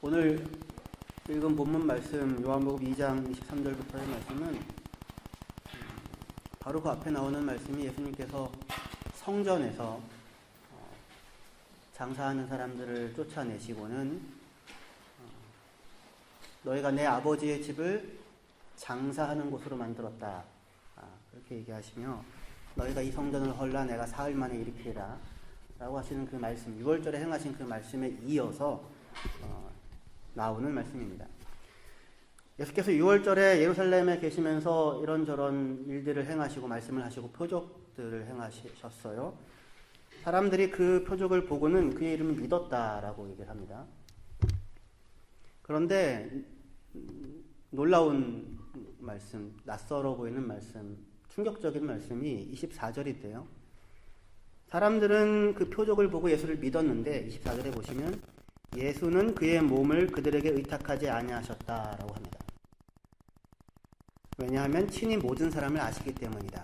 오늘 읽은 본문 말씀 요한복음 2장 23절부터의 말씀은 바로 그 앞에 나오는 말씀이 예수님께서 성전에서 장사하는 사람들을 쫓아내시고는 너희가 내 아버지의 집을 장사하는 곳으로 만들었다, 그렇게 얘기하시며 너희가 이 성전을 헐라 내가 사흘 만에 일으키리라 라고 하시는 그 말씀, 6월절에 행하신 그 말씀에 이어서 나오는 말씀입니다. 예수께서 6월절에 예루살렘에 계시면서 이런저런 일들을 행하시고 말씀을 하시고 표적들을 행하셨어요. 사람들이 그 표적을 보고는 그의 이름을 믿었다라고 얘기를 합니다. 그런데 놀라운 말씀, 낯설어 보이는 말씀, 충격적인 말씀이 24절인데요. 사람들은 그 표적을 보고 예수를 믿었는데 24절에 보시면 예수는 그의 몸을 그들에게 의탁하지 아니하셨다라고 합니다. 왜냐하면 친히 모든 사람을 아시기 때문이다.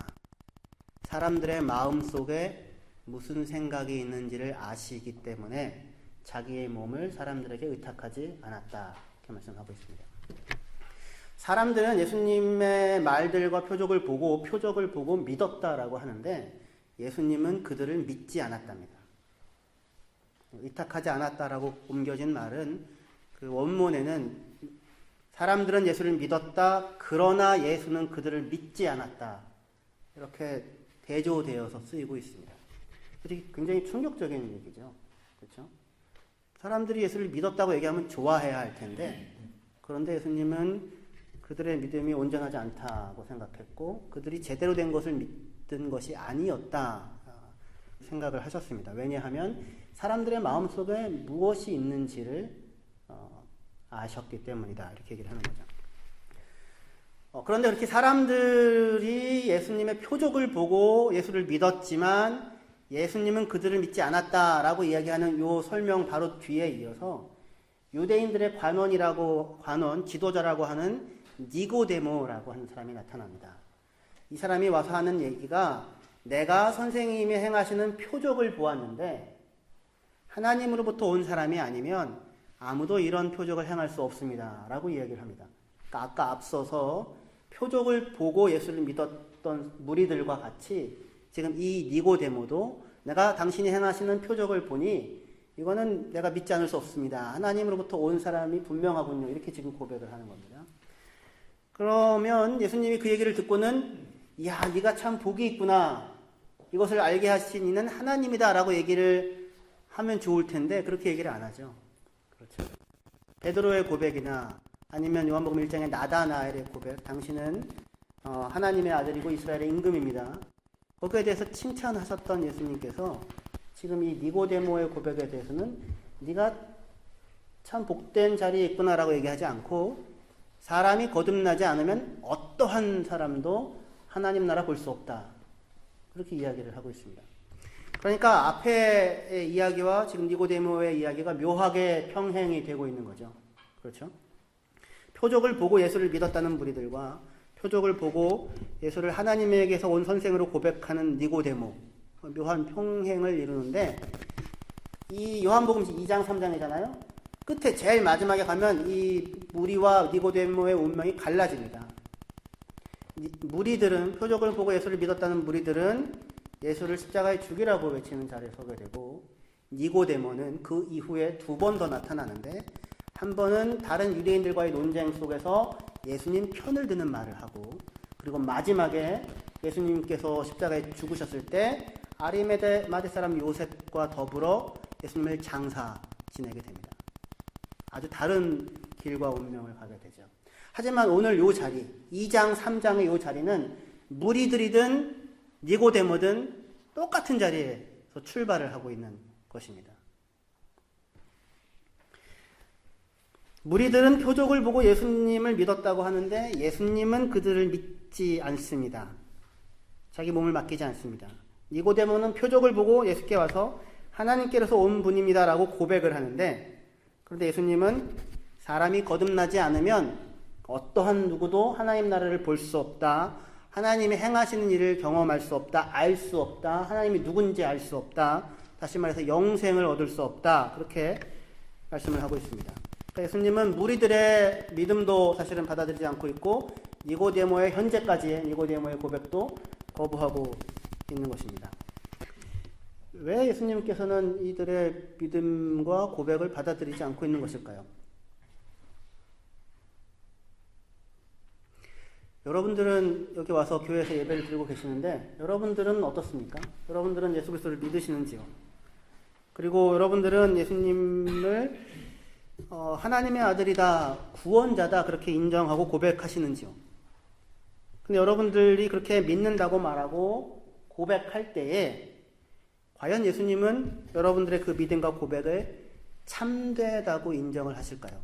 사람들의 마음속에 무슨 생각이 있는지를 아시기 때문에 자기의 몸을 사람들에게 의탁하지 않았다, 이렇게 말씀하고 있습니다. 사람들은 예수님의 말들과 표적을 보고 믿었다라고 하는데 예수님은 그들을 믿지 않았답니다. 의탁하지 않았다라고 옮겨진 말은 그 원문에는 사람들은 예수를 믿었다, 그러나 예수는 그들을 믿지 않았다, 이렇게 대조되어서 쓰이고 있습니다. 굉장히 충격적인 얘기죠. 그렇죠? 사람들이 예수를 믿었다고 얘기하면 좋아해야 할 텐데, 그런데 예수님은 그들의 믿음이 온전하지 않다고 생각했고 그들이 제대로 된 것을 믿은 것이 아니었다 생각을 하셨습니다. 왜냐하면 사람들의 마음속에 무엇이 있는지를 아셨기 때문이다, 이렇게 얘기를 하는 거죠. 그런데 그렇게 사람들이 예수님의 표적을 보고 예수를 믿었지만 예수님은 그들을 믿지 않았다라고 이야기하는 이 설명 바로 뒤에 이어서 유대인들의 관원, 지도자라고 하는 니고데모라고 하는 사람이 나타납니다. 이 사람이 와서 하는 얘기가 내가 선생님이 행하시는 표적을 보았는데 하나님으로부터 온 사람이 아니면 아무도 이런 표적을 행할 수 없습니다 라고 이야기를 합니다. 그러니까 아까 앞서서 표적을 보고 예수를 믿었던 무리들과 같이 지금 이 니고데모도 내가 당신이 행하시는 표적을 보니 이거는 내가 믿지 않을 수 없습니다. 하나님으로부터 온 사람이 분명하군요. 이렇게 지금 고백을 하는 겁니다. 그러면 예수님이 그 얘기를 듣고는 이야, 네가 참 복이 있구나, 이것을 알게 하신 이는 하나님이다 라고 얘기를 하면 좋을 텐데 그렇게 얘기를 안 하죠. 그렇죠. 베드로의 고백이나 아니면 요한복음 1장의 나다나엘의 고백, 당신은 하나님의 아들이고 이스라엘의 임금입니다, 거기에 대해서 칭찬하셨던 예수님께서 지금 이 니고데모의 고백에 대해서는 네가 참 복된 자리에 있구나 라고 얘기하지 않고 사람이 거듭나지 않으면 어떠한 사람도 하나님 나라 볼 수 없다, 그렇게 이야기를 하고 있습니다. 그러니까 앞의 이야기와 지금 니고데모의 이야기가 묘하게 평행이 되고 있는 거죠. 그렇죠? 표적을 보고 예수를 믿었다는 무리들과 표적을 보고 예수를 하나님에게서 온 선생으로 고백하는 니고데모, 묘한 평행을 이루는데 이 요한복음 2장 3장이잖아요. 끝에 제일 마지막에 가면 이 무리와 니고데모의 운명이 갈라집니다. 무리들은, 표적을 보고 예수를 믿었다는 무리들은 예수를 십자가에 죽이라고 외치는 자리에 서게 되고 니고데모는 그 이후에 두 번 더 나타나는데 한 번은 다른 유대인들과의 논쟁 속에서 예수님 편을 드는 말을 하고, 그리고 마지막에 예수님께서 십자가에 죽으셨을 때 아리마대 사람 요셉과 더불어 예수님을 장사 지내게 됩니다. 아주 다른 길과 운명을 가게 되죠. 하지만 오늘 이 자리, 2장, 3장의 이 자리는 무리들이든 니고데모든 똑같은 자리에서 출발을 하고 있는 것입니다. 무리들은 표적을 보고 예수님을 믿었다고 하는데 예수님은 그들을 믿지 않습니다. 자기 몸을 맡기지 않습니다. 니고데모는 표적을 보고 예수께 와서 하나님께로서 온 분입니다 라고 고백을 하는데, 그런데 예수님은 사람이 거듭나지 않으면 어떠한 누구도 하나님 나라를 볼 수 없다, 하나님이 행하시는 일을 경험할 수 없다, 알 수 없다, 하나님이 누군지 알 수 없다, 다시 말해서 영생을 얻을 수 없다, 그렇게 말씀을 하고 있습니다. 예수님은 무리들의 믿음도 사실은 받아들이지 않고 있고 니고데모의 현재까지의 니고데모의 고백도 거부하고 있는 것입니다. 왜 예수님께서는 이들의 믿음과 고백을 받아들이지 않고 있는 것일까요? 여러분들은 여기 와서 교회에서 예배를 드리고 계시는데 여러분들은 어떻습니까? 여러분들은 예수 그리스도를 믿으시는지요? 그리고 여러분들은 예수님을 하나님의 아들이다, 구원자다 그렇게 인정하고 고백하시는지요? 근데 여러분들이 그렇게 믿는다고 말하고 고백할 때에 과연 예수님은 여러분들의 그 믿음과 고백을 참되다고 인정을 하실까요?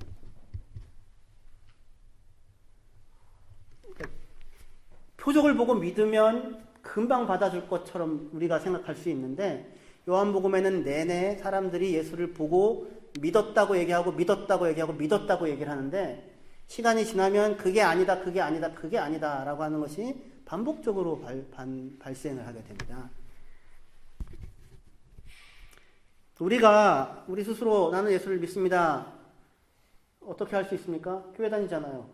표적을 보고 믿으면 금방 받아줄 것처럼 우리가 생각할 수 있는데 요한복음에는 내내 사람들이 예수를 보고 믿었다고 얘기하고 믿었다고 얘기하고 믿었다고 얘기를 하는데 시간이 지나면 그게 아니다, 그게 아니다, 그게 아니다 라고 하는 것이 반복적으로 발생을 하게 됩니다. 우리 스스로 나는 예수를 믿습니다. 어떻게 할 수 있습니까? 교회 다니잖아요.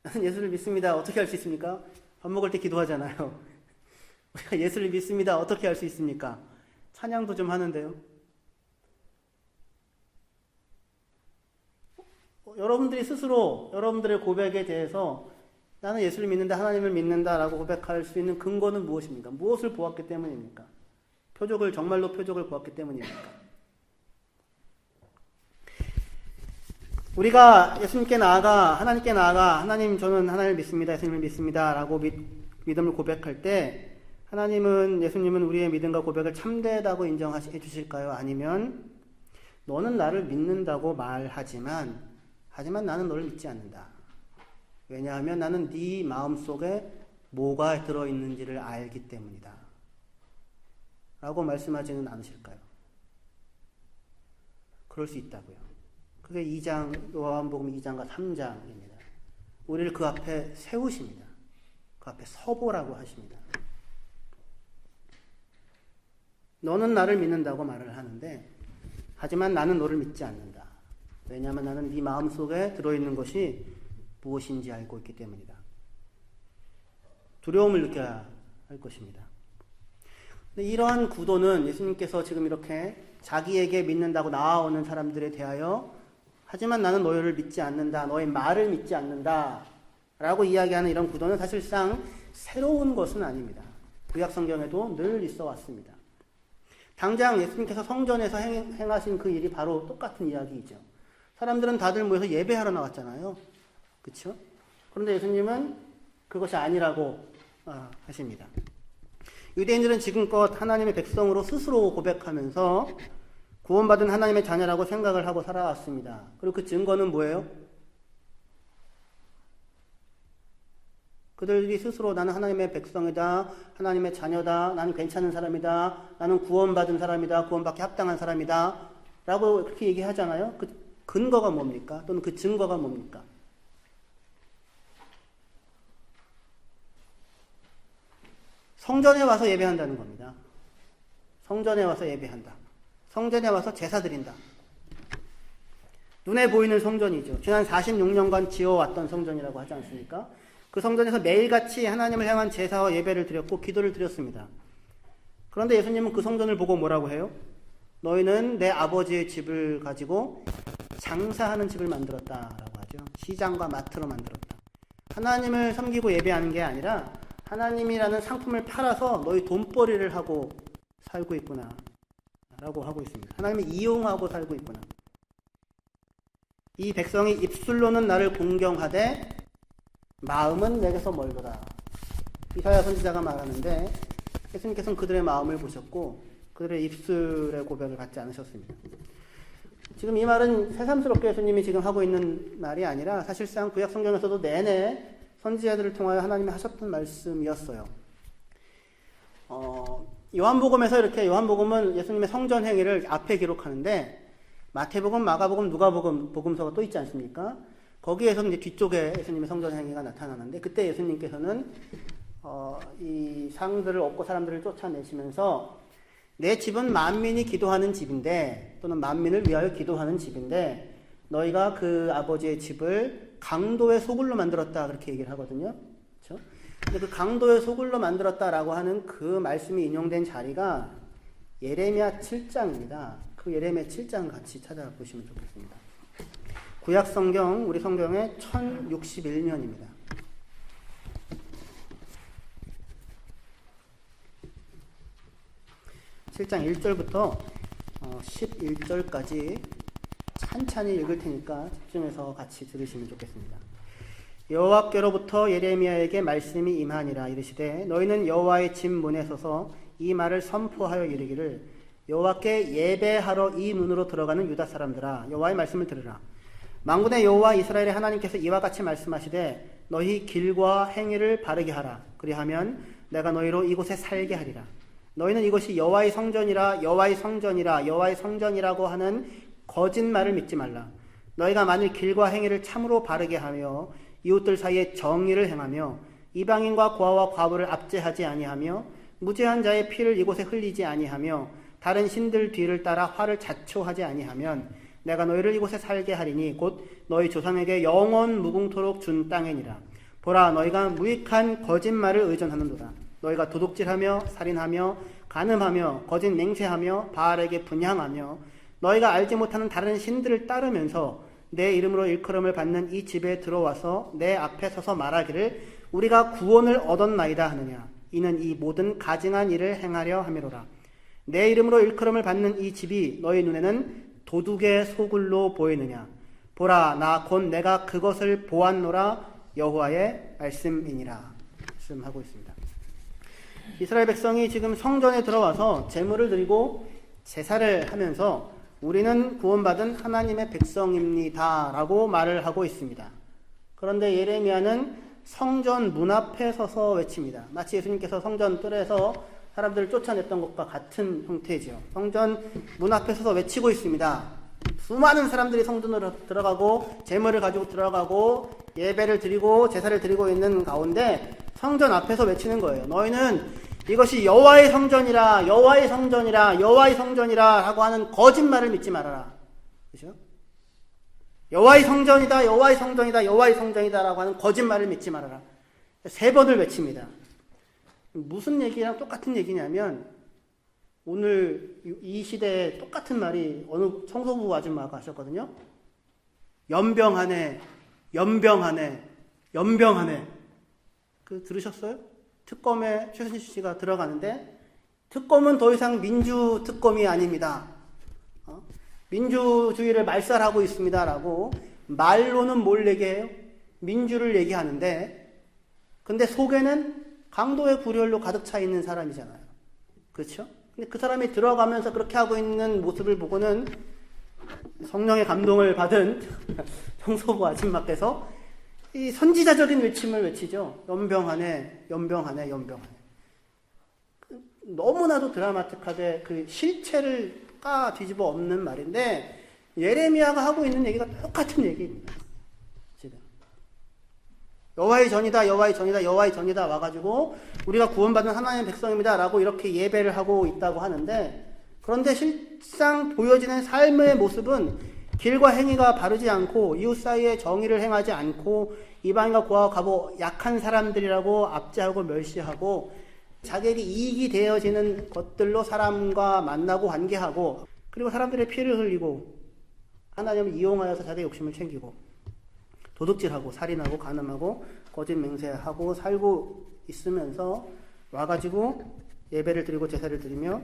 나는 예수를 믿습니다. 어떻게 할 수 있습니까? 밥 먹을 때 기도하잖아요. 우리가 예수를 믿습니다. 어떻게 할 수 있습니까? 찬양도 좀 하는데요. 여러분들이 스스로 여러분들의 고백에 대해서 나는 예수를 믿는다, 하나님을 믿는다라고 고백할 수 있는 근거는 무엇입니까? 무엇을 보았기 때문입니까? 정말로 표적을 보았기 때문입니까? 우리가 예수님께 나아가, 하나님께 나아가, 하나님, 저는 하나님을 믿습니다, 예수님을 믿습니다, 라고 믿음을 고백할 때, 예수님은 우리의 믿음과 고백을 참되다고 인정해 주실까요? 아니면, 너는 나를 믿는다고 말하지만 나는 너를 믿지 않는다. 왜냐하면 나는 네 마음속에 뭐가 들어있는지를 알기 때문이다. 라고 말씀하지는 않으실까요? 그럴 수 있다고요. 그게 요한복음 2장과 3장입니다. 우리를 그 앞에 세우십니다. 그 앞에 서보라고 하십니다. 너는 나를 믿는다고 말을 하는데 하지만 나는 너를 믿지 않는다. 왜냐하면 나는 네 마음속에 들어있는 것이 무엇인지 알고 있기 때문이다. 두려움을 느껴야 할 것입니다. 근데 이러한 구도는 예수님께서 지금 이렇게 자기에게 믿는다고 나아오는 사람들에 대하여 하지만 나는 너희를 믿지 않는다. 너의 말을 믿지 않는다. 라고 이야기하는 이런 구도는 사실상 새로운 것은 아닙니다. 구약 성경에도 늘 있어 왔습니다. 당장 예수님께서 성전에서 행하신 그 일이 바로 똑같은 이야기이죠. 사람들은 다들 모여서 예배하러 나왔잖아요. 그렇죠? 그런데 예수님은 그것이 아니라고 하십니다. 유대인들은 지금껏 하나님의 백성으로 스스로 고백하면서 구원받은 하나님의 자녀라고 생각을 하고 살아왔습니다. 그리고 그 증거는 뭐예요? 그들이 스스로 나는 하나님의 백성이다, 하나님의 자녀다, 나는 괜찮은 사람이다, 나는 구원받은 사람이다, 구원받기 합당한 사람이다 라고 그렇게 얘기하잖아요. 그 근거가 뭡니까? 또는 그 증거가 뭡니까? 성전에 와서 예배한다는 겁니다. 성전에 와서 예배한다. 성전에 와서 제사 드린다. 눈에 보이는 성전이죠. 지난 46년간 지어왔던 성전이라고 하지 않습니까? 그 성전에서 매일같이 하나님을 향한 제사와 예배를 드렸고 기도를 드렸습니다. 그런데 예수님은 그 성전을 보고 뭐라고 해요? 너희는 내 아버지의 집을 가지고 장사하는 집을 만들었다라고 하죠. 시장과 마트로 만들었다. 하나님을 섬기고 예배하는 게 아니라 하나님이라는 상품을 팔아서 너희 돈벌이를 하고 살고 있구나 라고 하고 있습니다. 하나님을 이용하고 살고 있구나. 이 백성이 입술로는 나를 공경하되 마음은 내게서 멀더라. 이사야 선지자가 말하는데 예수님께서는 그들의 마음을 보셨고 그들의 입술의 고백을 받지 않으셨습니다. 지금 이 말은 새삼스럽게 예수님이 지금 하고 있는 말이 아니라 사실상 구약 성경에서도 내내 선지자들을 통하여 하나님이 하셨던 말씀이었어요. 요한복음에서 이렇게 요한복음은 예수님의 성전 행위를 앞에 기록하는데 마태복음, 마가복음, 누가복음 복음서가 또 있지 않습니까? 거기에서 이제 뒤쪽에 예수님의 성전 행위가 나타나는데 그때 예수님께서는 이 상들을 얻고 사람들을 쫓아내시면서 내 집은 만민이 기도하는 집인데 또는 만민을 위하여 기도하는 집인데 너희가 그 아버지의 집을 강도의 소굴로 만들었다 그렇게 얘기를 하거든요. 그렇죠? 근데 그 강도의 소굴로 만들었다라고 하는 그 말씀이 인용된 자리가 예레미야 7장입니다. 그 예레미야 7장 같이 찾아보시면 좋겠습니다. 구약 성경, 우리 성경의 1061면입니다. 7장 1절부터 11절까지 찬찬히 읽을 테니까 집중해서 같이 들으시면 좋겠습니다. 여호와께로부터 예레미야에게 말씀이 임하니라. 이르시되 너희는 여호와의 집 문에 서서 이 말을 선포하여 이르기를 여호와께 예배하러 이 문으로 들어가는 유다 사람들아, 여호와의 말씀을 들으라. 만군의 여호와 이스라엘의 하나님께서 이와 같이 말씀하시되 너희 길과 행위를 바르게 하라. 그리하면 내가 너희로 이곳에 살게 하리라. 너희는 이것이 여호와의 성전이라 여호와의 성전이라 여호와의 성전이라고 하는 거짓말을 믿지 말라. 너희가 만일 길과 행위를 참으로 바르게 하며 이웃들 사이에 정의를 행하며 이방인과 고아와 과부를 압제하지 아니하며 무죄한 자의 피를 이곳에 흘리지 아니하며 다른 신들 뒤를 따라 화를 자초하지 아니하면 내가 너희를 이곳에 살게 하리니 곧 너희 조상에게 영원 무궁토록 준 땅이니라. 보라, 너희가 무익한 거짓말을 의존하는도다. 너희가 도둑질하며 살인하며 간음하며 거짓 맹세하며 바알에게 분향하며 너희가 알지 못하는 다른 신들을 따르면서 내 이름으로 일컬음을 받는 이 집에 들어와서 내 앞에 서서 말하기를 우리가 구원을 얻었나이다 하느냐. 이는 이 모든 가증한 일을 행하려 함이로라. 내 이름으로 일컬음을 받는 이 집이 너희 눈에는 도둑의 소굴로 보이느냐. 보라, 나 곧 내가 그것을 보았노라. 여호와의 말씀이니라. 말씀하고 있습니다. 이스라엘 백성이 지금 성전에 들어와서 제물을 드리고 제사를 하면서 우리는 구원받은 하나님의 백성입니다 라고 말을 하고 있습니다. 그런데 예레미야는 성전 문 앞에 서서 외칩니다. 마치 예수님께서 성전 뜰에서 사람들을 쫓아냈던 것과 같은 형태죠. 성전 문 앞에 서서 외치고 있습니다. 수많은 사람들이 성전으로 들어가고 제물을 가지고 들어가고 예배를 드리고 제사를 드리고 있는 가운데 성전 앞에서 외치는 거예요. 너희는 이것이 여호와의 성전이라 여호와의 성전이라 여호와의 성전이라 하고 하는 거짓말을 믿지 말아라. 그렇죠? 여호와의 성전이다 여호와의 성전이다 여호와의 성전이다 라고 하는 거짓말을 믿지 말아라. 3번을 외칩니다. 무슨 얘기랑 똑같은 얘기냐면 오늘 이 시대에 똑같은 말이 어느 청소부 아줌마가 하셨거든요. 연병하네 연병하네 연병하네. 그 들으셨어요? 특검에 최순실 씨가 들어가는데 특검은 더 이상 민주 특검이 아닙니다. 민주주의를 말살하고 있습니다라고 말로는 뭘 얘기해요? 민주를 얘기하는데 근데 속에는 강도의 불혈로 가득 차 있는 사람이잖아요. 그렇죠? 근데 그 사람이 들어가면서 그렇게 하고 있는 모습을 보고는 성령의 감동을 받은 청소부 아줌마께서 이 선지자적인 외침을 외치죠. 연병하네, 연병하네, 연병하네. 너무나도 드라마틱하게 그 실체를 까 뒤집어 엎는 말인데 예레미야가 하고 있는 얘기가 똑같은 얘기입니다. 지금 여호와의 전이다, 여호와의 전이다, 여호와의 전이다 와가지고 우리가 구원받은 하나님의 백성입니다라고 이렇게 예배를 하고 있다고 하는데 그런데 실상 보여지는 삶의 모습은 길과 행위가 바르지 않고 이웃 사이에 정의를 행하지 않고 이방인과 고아와 과부 약한 사람들이라고 압제하고 멸시하고 자기에게 이익이 되어지는 것들로 사람과 만나고 관계하고 그리고 사람들의 피를 흘리고 하나님을 이용하여서 자기의 욕심을 챙기고 도둑질하고 살인하고 간음하고 거짓 맹세하고 살고 있으면서 와가지고 예배를 드리고 제사를 드리며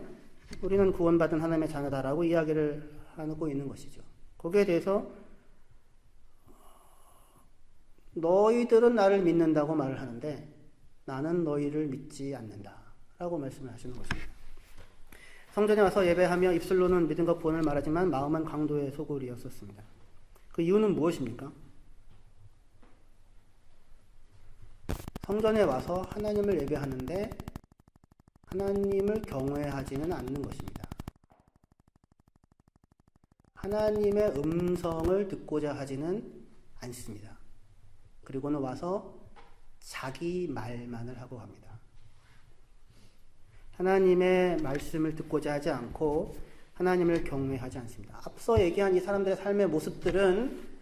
우리는 구원받은 하나님의 자녀다라고 이야기를 하고 있는 것이죠. 거기에 대해서 너희들은 나를 믿는다고 말을 하는데 나는 너희를 믿지 않는다 라고 말씀을 하시는 것입니다. 성전에 와서 예배하며 입술로는 믿음과 구원을 말하지만 마음은 강도의 소굴이었었습니다. 그 이유는 무엇입니까? 성전에 와서 하나님을 예배하는데 하나님을 경외하지는 않는 것입니다. 하나님의 음성을 듣고자 하지는 않습니다. 그리고는 와서 자기 말만을 하고 갑니다. 하나님의 말씀을 듣고자 하지 않고 하나님을 경외하지 않습니다. 앞서 얘기한 이 사람들의 삶의 모습들은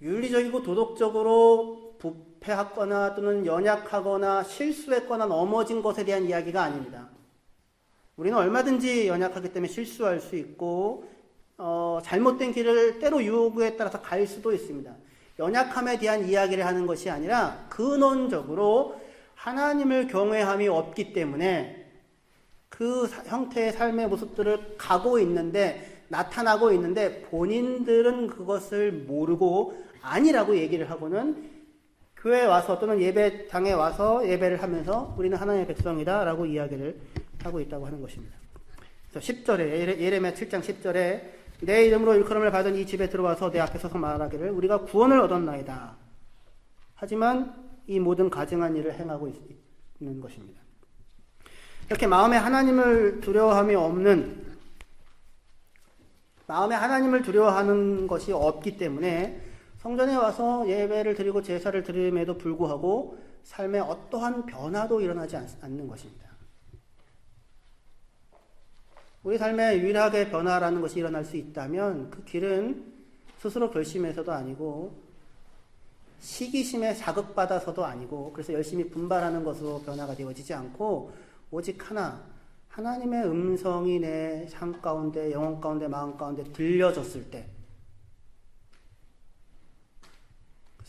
윤리적이고 도덕적으로 부패하거나 또는 연약하거나 실수했거나 넘어진 것에 대한 이야기가 아닙니다. 우리는 얼마든지 연약하기 때문에 실수할 수 있고 잘못된 길을 때로 유혹에 따라서 갈 수도 있습니다. 연약함에 대한 이야기를 하는 것이 아니라 근원적으로 하나님을 경외함이 없기 때문에 그 형태의 삶의 모습들을 가고 있는데, 나타나고 있는데 본인들은 그것을 모르고 아니라고 얘기를 하고는 교회에 와서 또는 예배당에 와서 예배를 하면서 우리는 하나님의 백성이다 라고 이야기를 하고 있다고 하는 것입니다. 그래서 10절에 예레미야 7장 10절에 내 이름으로 일컬음을 받은 이 집에 들어와서 내 앞에 서서 말하기를 우리가 구원을 얻었나이다. 하지만 이 모든 가증한 일을 행하고 있는 것입니다. 이렇게 마음에 하나님을 두려워함이 없는, 마음에 하나님을 두려워하는 것이 없기 때문에 성전에 와서 예배를 드리고 제사를 드림에도 불구하고 삶에 어떠한 변화도 일어나지 않는 것입니다. 우리 삶에 유일하게 변화라는 것이 일어날 수 있다면 그 길은 스스로 결심해서도 아니고 시기심에 자극받아서도 아니고 그래서 열심히 분발하는 것으로 변화가 되어지지 않고 오직 하나, 하나님의 음성이 내 삶 가운데, 영혼 가운데, 마음 가운데 들려졌을 때,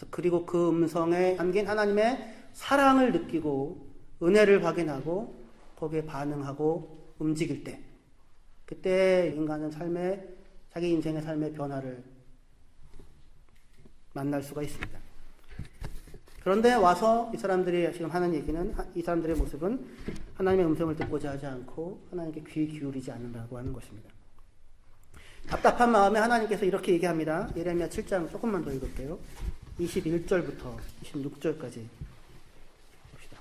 그리고 그 음성에 담긴 하나님의 사랑을 느끼고 은혜를 확인하고 거기에 반응하고 움직일 때, 그때 인간은 자기 인생의 삶의 변화를 만날 수가 있습니다. 그런데 와서 이 사람들이 지금 하는 얘기는, 이 사람들의 모습은 하나님의 음성을 듣고자 하지 않고 하나님께 귀 기울이지 않는다고 하는 것입니다. 답답한 마음에 하나님께서 이렇게 얘기합니다. 예레미야 7장 조금만 더 읽을게요. 21절부터 26절까지 봅시다.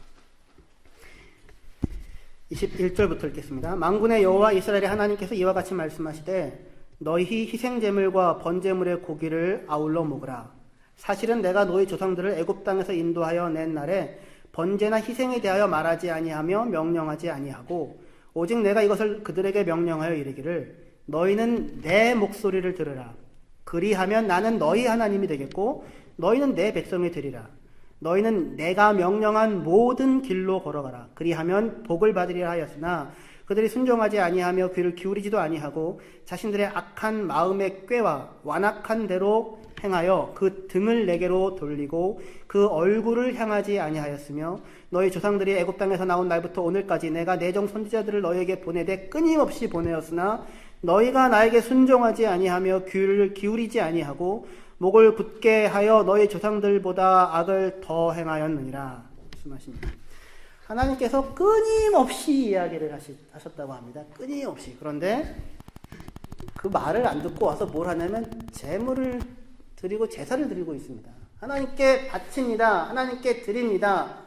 21절부터 읽겠습니다. 만군의 여호와 이스라엘의 하나님께서 이와 같이 말씀하시되 너희 희생제물과 번제물의 고기를 아울러 먹으라. 사실은 내가 너희 조상들을 애굽 땅에서 인도하여 낸 날에 번제나 희생에 대하여 말하지 아니하며 명령하지 아니하고 오직 내가 이것을 그들에게 명령하여 이르기를 너희는 내 목소리를 들으라. 그리하면 나는 너희 하나님이 되겠고 너희는 내 백성이 되리라. 너희는 내가 명령한 모든 길로 걸어가라. 그리하면 복을 받으리라 하였으나 그들이 순종하지 아니하며 귀를 기울이지도 아니하고 자신들의 악한 마음의 꾀와 완악한 대로 행하여 그 등을 내게로 돌리고 그 얼굴을 향하지 아니하였으며 너희 조상들이 애굽 땅에서 나온 날부터 오늘까지 내가 내 종 선지자들을 너희에게 보내되 끊임없이 보내었으나 너희가 나에게 순종하지 아니하며 귀를 기울이지 아니하고 목을 굳게 하여 너희 조상들보다 악을 더 행하였느니라. 말씀하십니다. 하나님께서 끊임없이 이야기를 하셨다고 합니다. 끊임없이. 그런데 그 말을 안 듣고 와서 뭘 하냐면 제물을 드리고 제사를 드리고 있습니다. 하나님께 바칩니다. 하나님께 드립니다.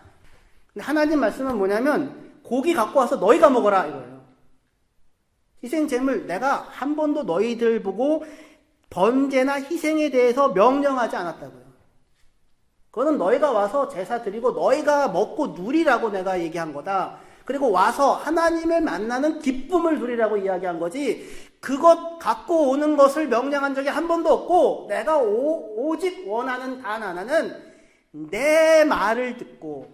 근데 하나님 말씀은 뭐냐면 고기 갖고 와서 너희가 먹어라 이거예요. 희생 제물 내가 한 번도 너희들 보고 번제나 희생에 대해서 명령하지 않았다고요. 그거는 너희가 와서 제사 드리고 너희가 먹고 누리라고 내가 얘기한 거다. 그리고 와서 하나님을 만나는 기쁨을 누리라고 이야기한 거지 그것 갖고 오는 것을 명령한 적이 한 번도 없고 내가 오직 원하는 단 하나는 내 말을 듣고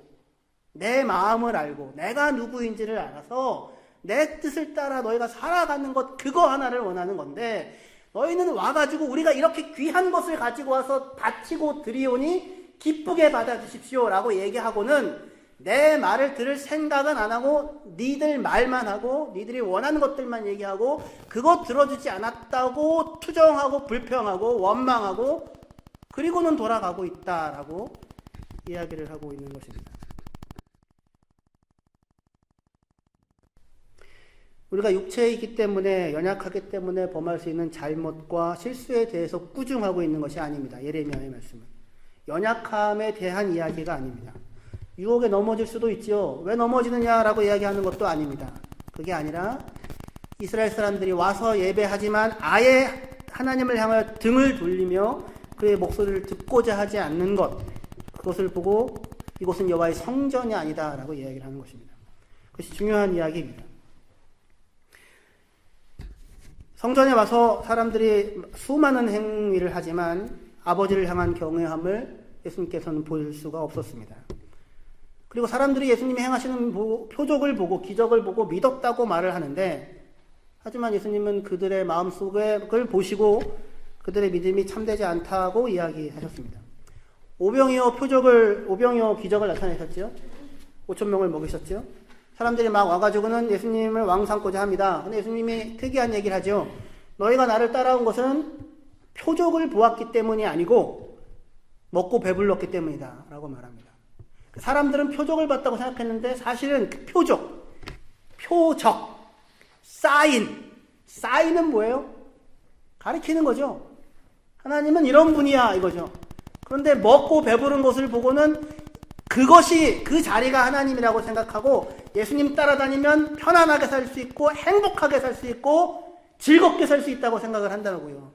내 마음을 알고 내가 누구인지를 알아서 내 뜻을 따라 너희가 살아가는 것 그거 하나를 원하는 건데 너희는 와가지고 우리가 이렇게 귀한 것을 가지고 와서 바치고 드리오니 기쁘게 받아주십시오 라고 얘기하고는 내 말을 들을 생각은 안 하고 니들 말만 하고 니들이 원하는 것들만 얘기하고 그거 들어주지 않았다고 투정하고 불평하고 원망하고 그리고는 돌아가고 있다라고 이야기를 하고 있는 것입니다. 우리가 육체이기 때문에 연약하기 때문에 범할 수 있는 잘못과 실수에 대해서 꾸중하고 있는 것이 아닙니다. 예레미야의 말씀은 연약함에 대한 이야기가 아닙니다. 유혹에 넘어질 수도 있지요. 왜 넘어지느냐라고 이야기하는 것도 아닙니다. 그게 아니라 이스라엘 사람들이 와서 예배하지만 아예 하나님을 향하여 등을 돌리며 그의 목소리를 듣고자 하지 않는 것 그것을 보고 이곳은 여호와의 성전이 아니다라고 이야기를 하는 것입니다. 그것이 중요한 이야기입니다. 성전에 와서 사람들이 수많은 행위를 하지만 아버지를 향한 경외함을 예수님께서는 보일 수가 없었습니다. 그리고 사람들이 예수님이 행하시는 표적을 보고 기적을 보고 믿었다고 말을 하는데, 하지만 예수님은 그들의 마음속을 보시고 그들의 믿음이 참되지 않다고 이야기하셨습니다. 오병이어 기적을 나타내셨죠. 5,000명을 먹이셨죠. 사람들이 막 와가지고는 예수님을 왕 삼고자 합니다. 근데 예수님이 특이한 얘기를 하죠. 너희가 나를 따라온 것은 표적을 보았기 때문이 아니고 먹고 배불렀기 때문이다 라고 말합니다. 사람들은 표적을 봤다고 생각했는데 사실은 그 표적, 사인은 뭐예요? 가리키는 거죠. 하나님은 이런 분이야 이거죠. 그런데 먹고 배부른 것을 보고는 그것이 그 자리가 하나님이라고 생각하고 예수님 따라다니면 편안하게 살 수 있고 행복하게 살 수 있고 즐겁게 살 수 있다고 생각을 한다고요.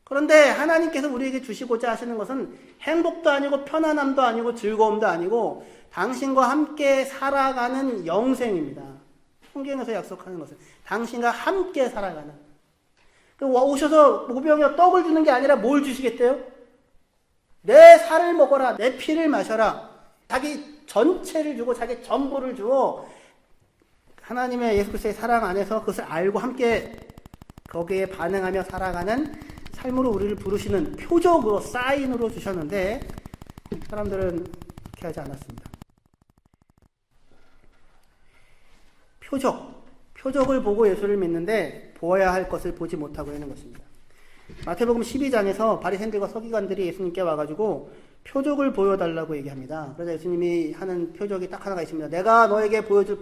그런데 하나님께서 우리에게 주시고자 하시는 것은 행복도 아니고 편안함도 아니고 즐거움도 아니고 당신과 함께 살아가는 영생입니다. 성경에서 약속하는 것은 당신과 함께 살아가는. 오셔서 오병이어 떡을 주는 게 아니라 뭘 주시겠대요? 내 살을 먹어라, 내 피를 마셔라. 자기 전체를 주고 자기 전부를 주어 하나님의 예수 그리스도의 사랑 안에서 그것을 알고 함께 거기에 반응하며 살아가는 삶으로 우리를 부르시는 표적으로, 사인으로 주셨는데 사람들은 그렇게 하지 않았습니다. 표적을 보고 예수를 믿는데 보아야 할 것을 보지 못하고 있는 것입니다. 마태복음 12장에서 바리새인들과 서기관들이 예수님께 와가지고 표적을 보여달라고 얘기합니다. 그래서 예수님이 하는 표적이 딱 하나가 있습니다. 내가 너에게 보여줄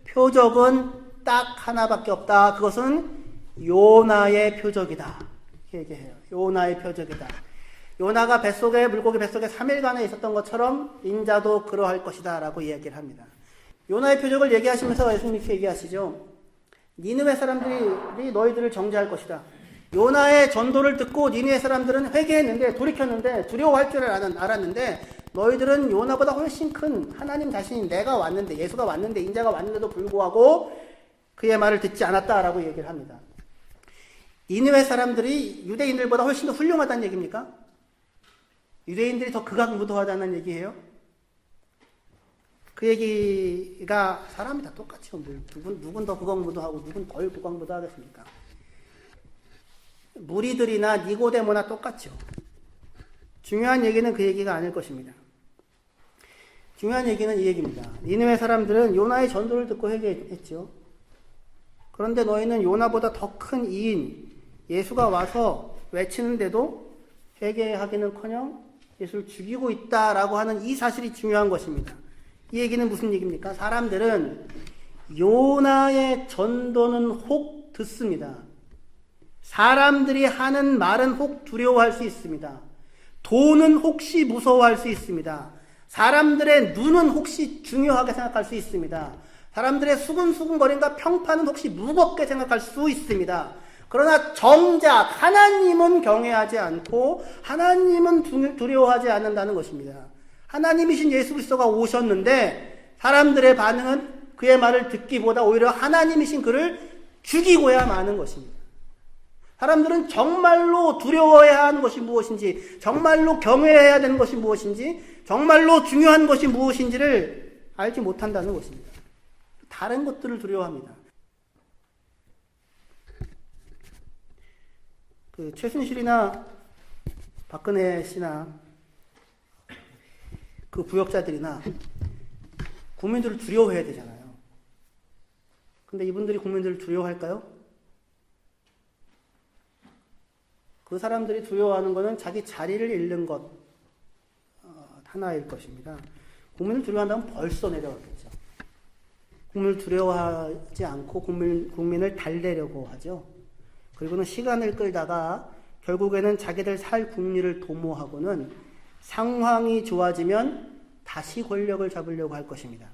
표적은 딱 하나밖에 없다. 그것은 요나의 표적이다. 이렇게 얘기해요. 요나의 표적이다. 요나가 물고기 뱃속에 3일간에 있었던 것처럼 인자도 그러할 것이다 라고 이야기를 합니다. 요나의 표적을 얘기하시면서 예수님이 이렇게 얘기하시죠. 니느웨 사람들이 너희들을 정죄할 것이다. 요나의 전도를 듣고 니느웨 사람들은 회개했는데 돌이켰는데 두려워할 줄 알았는데 너희들은 요나보다 훨씬 큰 하나님 자신이 내가 왔는데 예수가 왔는데 인자가 왔는데도 불구하고 그의 말을 듣지 않았다라고 얘기를 합니다. 니느웨 사람들이 유대인들보다 훨씬 더 훌륭하다는 얘기입니까? 유대인들이 더 극악무도하다는 얘기예요? 그 얘기가 사람이 다 똑같죠. 누군 더 극악무도하고 누군 덜 극악무도하겠습니까? 무리들이나 니고데모나 똑같죠. 중요한 얘기는 그 얘기가 아닐 것입니다. 중요한 얘기는 이 얘기입니다. 니느웨 사람들은 요나의 전도를 듣고 회개했죠. 그런데 너희는 요나보다 더 큰 이인 예수가 와서 외치는데도 회개하기는커녕 예수를 죽이고 있다라고 하는 이 사실이 중요한 것입니다. 이 얘기는 무슨 얘기입니까? 사람들은 요나의 전도는 혹 듣습니다. 사람들이 하는 말은 혹 두려워할 수 있습니다. 돈은 혹시 무서워할 수 있습니다. 사람들의 눈은 혹시 중요하게 생각할 수 있습니다. 사람들의 수근수근거림과 평판은 혹시 무겁게 생각할 수 있습니다. 그러나 정작 하나님은 경외하지 않고 하나님은 두려워하지 않는다는 것입니다. 하나님이신 예수 그리스도가 오셨는데 사람들의 반응은 그의 말을 듣기보다 오히려 하나님이신 그를 죽이고야 마는 것입니다. 사람들은 정말로 두려워해야 하는 것이 무엇인지, 정말로 경외해야 되는 것이 무엇인지, 정말로 중요한 것이 무엇인지를 알지 못한다는 것입니다. 다른 것들을 두려워합니다. 최순실이나 박근혜 씨나 그 부역자들이나 국민들을 두려워해야 되잖아요. 근데 이분들이 국민들을 두려워할까요? 그 사람들이 두려워하는 것은 자기 자리를 잃는 것 하나일 것입니다. 국민을 두려워한다면 벌써 내려왔겠죠. 국민을 두려워하지 않고 국민을 달래려고 하죠. 그리고는 시간을 끌다가 결국에는 자기들 살 국리를 도모하고는 상황이 좋아지면 다시 권력을 잡으려고 할 것입니다.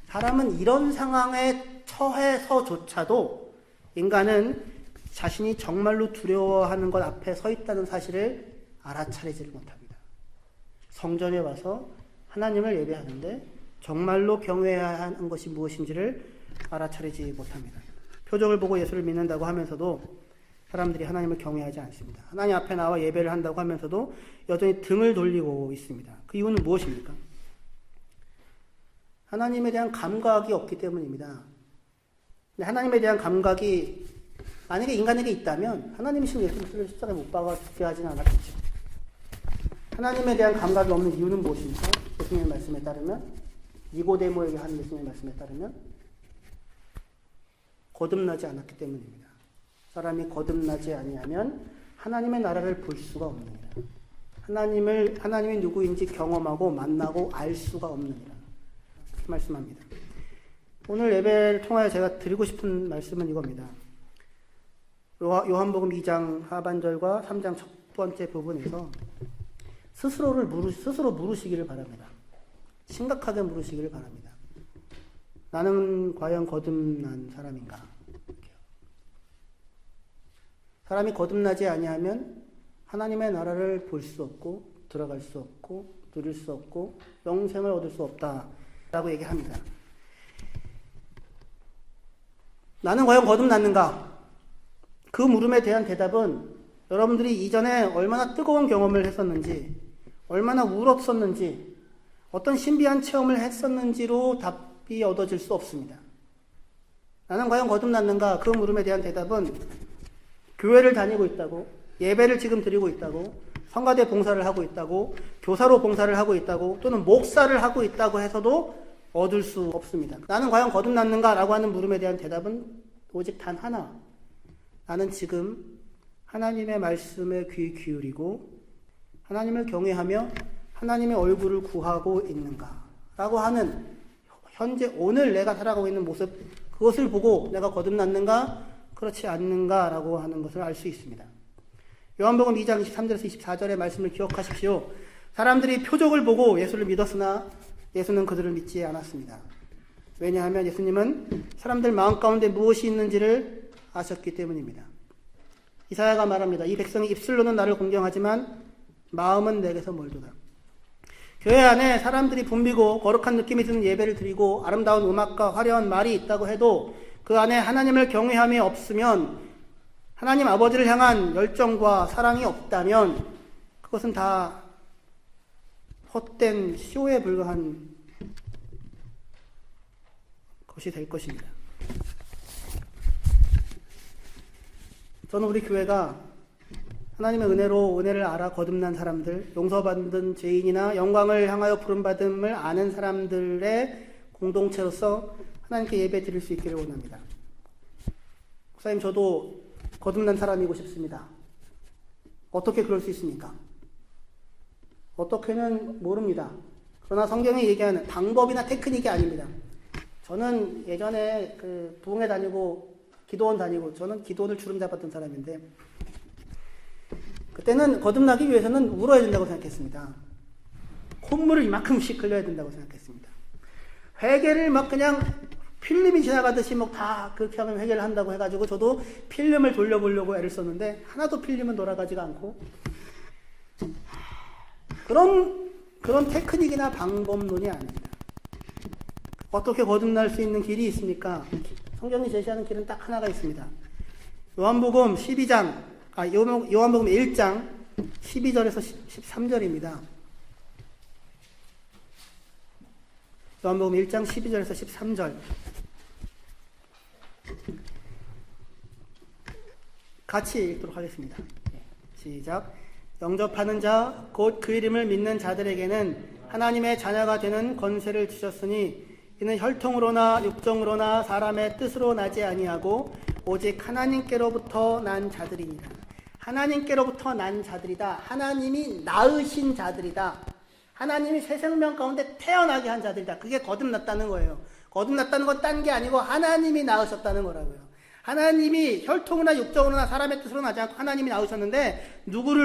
사람은 이런 상황에 처해서조차도 인간은 자신이 정말로 두려워하는 것 앞에 서 있다는 사실을 알아차리지를 못합니다. 성전에 와서 하나님을 예배하는데 정말로 경외해야 하는 것이 무엇인지를 알아차리지 못합니다. 표적을 보고 예수를 믿는다고 하면서도 사람들이 하나님을 경외하지 않습니다. 하나님 앞에 나와 예배를 한다고 하면서도 여전히 등을 돌리고 있습니다. 그 이유는 무엇입니까? 하나님에 대한 감각이 없기 때문입니다. 하나님에 대한 감각이 만약에 인간에게 있다면 하나님이신 예수 그리스도를 십자가에 못 박아 죽게 하지는 않았겠죠. 하나님에 대한 감각이 없는 이유는 무엇입니까? 예수님의 말씀에 따르면, 니고데모에게 하는 예수님의 말씀에 따르면 거듭나지 않았기 때문입니다. 사람이 거듭나지 아니하면 하나님의 나라를 볼 수가 없느니라. 하나님이 누구인지 경험하고 만나고 알 수가 없느니라. 그렇게 말씀합니다. 오늘 예배를 통하여 제가 드리고 싶은 말씀은 이겁니다. 요한복음 2장 하반절과 3장 첫 번째 부분에서 스스로 물으시기를 바랍니다. 심각하게 물으시기를 바랍니다. 나는 과연 거듭난 사람인가? 사람이 거듭나지 아니하면 하나님의 나라를 볼 수 없고 들어갈 수 없고 누릴 수 없고 영생을 얻을 수 없다라고 얘기합니다. 나는 과연 거듭났는가? 그 물음에 대한 대답은 여러분들이 이전에 얼마나 뜨거운 경험을 했었는지, 얼마나 울었었는지, 어떤 신비한 체험을 했었는지로 답이 얻어질 수 없습니다. 나는 과연 거듭났는가? 그 물음에 대한 대답은 교회를 다니고 있다고, 예배를 지금 드리고 있다고, 성가대 봉사를 하고 있다고, 교사로 봉사를 하고 있다고, 또는 목사를 하고 있다고 해서도 얻을 수 없습니다. 나는 과연 거듭났는가? 라고 하는 물음에 대한 대답은 오직 단 하나. 나는 지금 하나님의 말씀에 귀 기울이고 하나님을 경외하며 하나님의 얼굴을 구하고 있는가? 라고 하는 현재 오늘 내가 살아가고 있는 모습, 그것을 보고 내가 거듭났는가? 그렇지 않는가? 라고 하는 것을 알 수 있습니다. 요한복음 2장 23절에서 24절의 말씀을 기억하십시오. 사람들이 표적을 보고 예수를 믿었으나 예수는 그들을 믿지 않았습니다. 왜냐하면 예수님은 사람들 마음 가운데 무엇이 있는지를 아셨기 때문입니다. 이사야가 말합니다. 이 백성이 입술로는 나를 공경하지만 마음은 내게서 멀도다. 교회 안에 사람들이 붐비고 거룩한 느낌이 드는 예배를 드리고 아름다운 음악과 화려한 말이 있다고 해도 그 안에 하나님을 경외함이 없으면, 하나님 아버지를 향한 열정과 사랑이 없다면 그것은 다 헛된 쇼에 불과한 것이 될 것입니다. 저는 우리 교회가 하나님의 은혜를 알아 거듭난 사람들, 용서받은 죄인이나 영광을 향하여 부름받음을 아는 사람들의 공동체로서 하나님께 예배 드릴 수 있기를 원합니다. 목사님, 저도 거듭난 사람이고 싶습니다. 어떻게 그럴 수 있습니까? 어떻게는 모릅니다. 그러나 성경이 얘기하는 방법이나 테크닉이 아닙니다. 저는 예전에 부흥회 다니고 기도원 다니고, 저는 기도원을 주름 잡았던 사람인데, 그때는 거듭나기 위해서는 울어야 된다고 생각했습니다. 콧물을 이만큼씩 흘려야 된다고 생각했습니다. 회개를 막 그냥 필름이 지나가듯이 막 다 그렇게 하면 회개를 한다고 해가지고 저도 필름을 돌려보려고 애를 썼는데 하나도 필름은 돌아가지가 않고, 그런 테크닉이나 방법론이 아닙니다. 어떻게 거듭날 수 있는 길이 있습니까? 성경이 제시하는 길은 딱 하나가 있습니다. 요한복음 1장 12절에서 13절입니다. 요한복음 1장 12절에서 13절. 같이 읽도록 하겠습니다. 시작. 영접하는 자, 곧 그 이름을 믿는 자들에게는 하나님의 자녀가 되는 권세를 주셨으니 이는 혈통으로나 육정으로나 사람의 뜻으로 나지 아니하고 오직 하나님께로부터 난 자들이니라. 하나님께로부터 난 자들이다. 하나님이 낳으신 자들이다. 하나님이 새 생명 가운데 태어나게 한 자들이다. 그게 거듭났다는 거예요. 거듭났다는 건 딴 게 아니고 하나님이 낳으셨다는 거라고요. 하나님이 혈통이나 육정으로나 사람의 뜻으로 나지 않고 하나님이 낳으셨는데,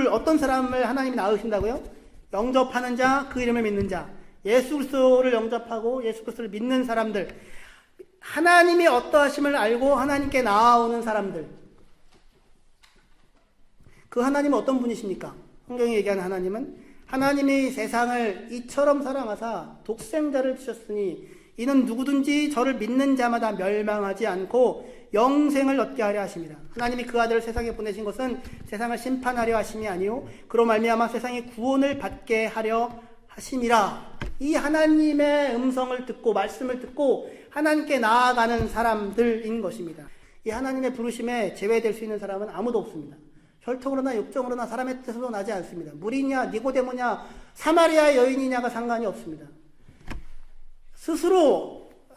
어떤 사람을 하나님이 낳으신다고요? 영접하는 자, 그 이름을 믿는 자, 예수 그리스도를 영접하고 예수 그리스도를 믿는 사람들, 하나님이 어떠하심을 알고 하나님께 나아오는 사람들. 그 하나님은 어떤 분이십니까? 성경이 얘기하는 하나님은, 하나님이 세상을 이처럼 사랑하사 독생자를 주셨으니 이는 누구든지 저를 믿는 자마다 멸망하지 않고 영생을 얻게 하려 하십니다. 하나님이 그 아들을 세상에 보내신 것은 세상을 심판하려 하심이 아니요 그로 말미암아 세상의 구원을 받게 하려 하심이라. 이 하나님의 음성을 듣고 말씀을 듣고 하나님께 나아가는 사람들인 것입니다. 이 하나님의 부르심에 제외될 수 있는 사람은 아무도 없습니다. 혈통으로나 육정으로나 사람의 뜻으로 나지 않습니다. 무리냐 니고데모냐 사마리아 여인이냐가 상관이 없습니다.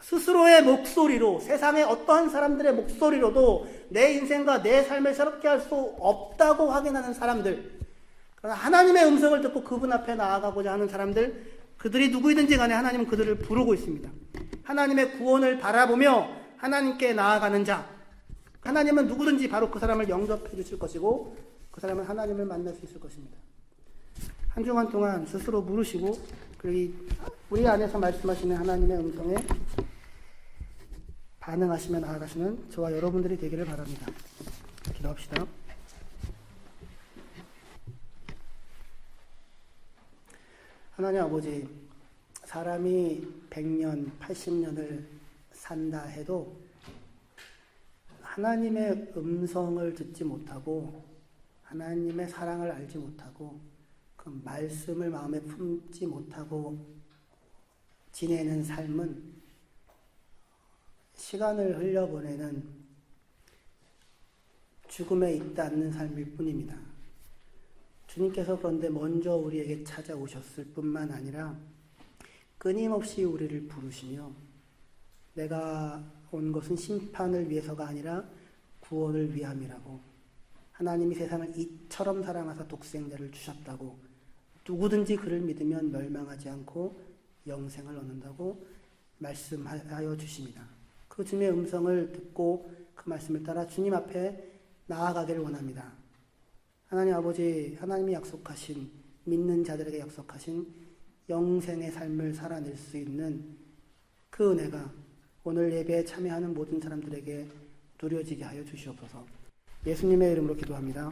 스스로의 목소리로, 세상의 어떠한 사람들의 목소리로도 내 인생과 내 삶을 새롭게 할 수 없다고 확인하는 사람들, 그러나 하나님의 음성을 듣고 그분 앞에 나아가고자 하는 사람들, 그들이 누구이든지 간에 하나님은 그들을 부르고 있습니다. 하나님의 구원을 바라보며 하나님께 나아가는 자, 하나님은 누구든지 바로 그 사람을 영접해 주실 것이고 그 사람은 하나님을 만날 수 있을 것입니다. 한 주간 동안 스스로 물으시고 그리고 우리 안에서 말씀하시는 하나님의 음성에 반응하시며 나아가시는 저와 여러분들이 되기를 바랍니다. 기도합시다. 하나님 아버지, 사람이 100년, 80년을 산다 해도 하나님의 음성을 듣지 못하고 하나님의 사랑을 알지 못하고 그 말씀을 마음에 품지 못하고 지내는 삶은 시간을 흘려보내는 죽음에 있닿는 삶일 뿐입니다. 주님께서 그런데 먼저 우리에게 찾아오셨을 뿐만 아니라 끊임없이 우리를 부르시며 내가 온 것은 심판을 위해서가 아니라 구원을 위함이라고, 하나님이 세상을 이처럼 사랑하사 독생자를 주셨다고, 누구든지 그를 믿으면 멸망하지 않고 영생을 얻는다고 말씀하여 주십니다. 그 주님의 음성을 듣고 그 말씀을 따라 주님 앞에 나아가기를 원합니다. 하나님 아버지, 하나님이 약속하신, 믿는 자들에게 약속하신 영생의 삶을 살아낼 수 있는 그 은혜가 오늘 예배에 참여하는 모든 사람들에게 누려지게 하여 주시옵소서. 예수님의 이름으로 기도합니다.